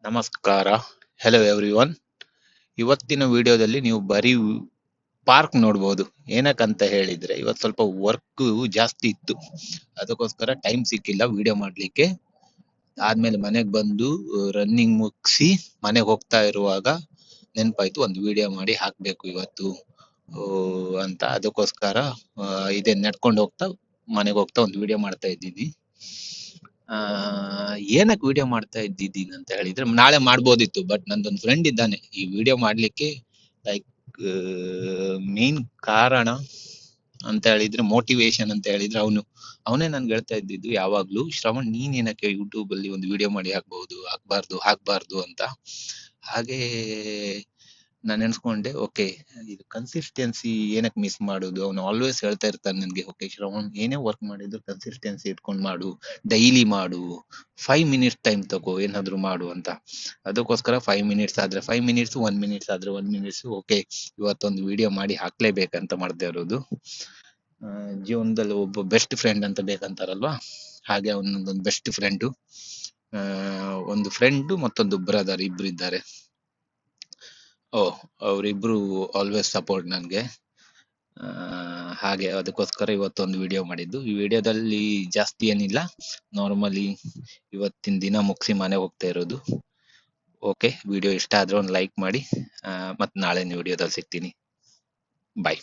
ನಮಸ್ಕಾರ. Hello everyone. ಇವತ್ತಿನ ವಿಡಿಯೋದಲ್ಲಿ ನೀವು ಬರೀ ಪಾರ್ಕ್ ನೋಡ್ಬೋದು. ಏನಕ್ಕಂತ ಹೇಳಿದ್ರೆ ಇವತ್ತು ಸ್ವಲ್ಪ ವರ್ಕ್ ಜಾಸ್ತಿ ಇತ್ತು, ಅದಕ್ಕೋಸ್ಕರ ಟೈಮ್ ಸಿಕ್ಕಿಲ್ಲ ವಿಡಿಯೋ ಮಾಡ್ಲಿಕ್ಕೆ. ಆದ್ಮೇಲೆ ಮನೆಗೆ ಬಂದು ರನ್ನಿಂಗ್ ಮುಗಿಸಿ ಮನೆಗೆ ಹೋಗ್ತಾ ಇರುವಾಗ ನೆನಪಾಯ್ತು ಒಂದು ವಿಡಿಯೋ ಮಾಡಿ ಹಾಕ್ಬೇಕು ಇವತ್ತು ಅಂತ. ಅದಕ್ಕೋಸ್ಕರ ಇದೇ ನಡ್ಕೊಂಡು ಹೋಗ್ತಾ ಮನೆಗೆ ಹೋಗ್ತಾ ಒಂದು ವಿಡಿಯೋ ಮಾಡ್ತಾ ಇದ್ದೀನಿ. ಏನಕ್ಕೆ ವಿಡಿಯೋ ಮಾಡ್ತಾ ಇದ್ದಿದ್ದೀನಿ ಅಂತ ಹೇಳಿದ್ರೆ, ನಾಳೆ ಮಾಡ್ಬೋದಿತ್ತು, ಬಟ್ ನಂದೊಂದು ಫ್ರೆಂಡ್ ಇದ್ದಾನೆ ಈ ವಿಡಿಯೋ ಮಾಡ್ಲಿಕ್ಕೆ ಲೈಕ್ ಮೇನ್ ಕಾರಣ ಅಂತ ಹೇಳಿದ್ರೆ, ಮೋಟಿವೇಶನ್ ಅಂತ ಹೇಳಿದ್ರೆ ಅವನೇ ನನ್ಗೆ ಹೇಳ್ತಾ ಇದ್ದಿದ್ದು ಯಾವಾಗ್ಲೂ, ಶ್ರವಣ್ ನೀನ್ ಏನಕ್ಕೆ ಯೂಟ್ಯೂಬ್ ಅಲ್ಲಿ ಒಂದು ವಿಡಿಯೋ ಮಾಡಿ ಹಾಕ್ಬಾರ್ದು ಅಂತ. ಹಾಗೆ ನಾನು ನೆನ್ಸ್ಕೊಂಡೆ, ಓಕೆ ಇದು ಕನ್ಸಿಸ್ಟೆನ್ಸಿ ಏನಕ್ಕೆ ಮಿಸ್ ಮಾಡುದು. ಅವನು ಆಲ್ವೇಸ್ ಹೇಳ್ತಾ ಇರ್ತಾನೆ ನನ್ಗೆ, ಓಕೆ ಶ್ರವಣ್ ಏನೇ ವರ್ಕ್ ಮಾಡಿದ್ರು ಕನ್ಸಿಸ್ಟೆನ್ಸಿ ಇಟ್ಕೊಂಡು ಮಾಡು, ಡೈಲಿ ಮಾಡು, 5 ಮಿನಿಟ್ಸ್ ಟೈಮ್ ತಗೋ, ಏನಾದ್ರು ಮಾಡು ಅಂತ. ಅದಕ್ಕೋಸ್ಕರ 5 ಮಿನಿಟ್ಸ್ ಆದ್ರೆ 5 ಮಿನಿಟ್ಸ್, 1 ಮಿನಿಟ್ಸ್ ಆದ್ರೆ 1 ಮಿನಿಟ್ಸ್, ಓಕೆ ಇವತ್ತೊಂದು ವಿಡಿಯೋ ಮಾಡಿ ಹಾಕ್ಲೇಬೇಕಂತ ಮಾಡ್ತಾ ಇರೋದು. ಜೀವನದಲ್ಲಿ ಒಬ್ಬ ಬೆಸ್ಟ್ ಫ್ರೆಂಡ್ ಅಂತ ಬೇಕಂತಾರಲ್ವಾ, ಹಾಗೆ ಅವನೊಂದೊಂದು ಬೆಸ್ಟ್ ಫ್ರೆಂಡು, ಒಂದು ಫ್ರೆಂಡು ಮತ್ತೊಂದು ಬ್ರದರ್, ಇಬ್ರು ಇದ್ದಾರೆ. ಅವರಿಬ್ರು ಆಲ್ವೇಸ್ ಸಪೋರ್ಟ್ ನನ್ಗೆ. ಹಾಗೆ ಅದಕ್ಕೋಸ್ಕರ ಇವತ್ತೊಂದು ವಿಡಿಯೋ ಮಾಡಿದ್ದು. ಈ ವಿಡಿಯೋದಲ್ಲಿ ಜಾಸ್ತಿ ಏನಿಲ್ಲ, ನಾರ್ಮಲಿ ಇವತ್ತಿನ ದಿನ ಮುಗಿಸಿ ಮನೆ ಹೋಗ್ತಾ ಇರೋದು. ಓಕೆ, ವಿಡಿಯೋ ಇಷ್ಟ ಆದ್ರೆ ಒಂದು ಲೈಕ್ ಮಾಡಿ, ಮತ್ತೆ ನಾಳೆ ವಿಡಿಯೋದಲ್ಲಿ ಸಿಗ್ತೀನಿ. ಬಾಯ್.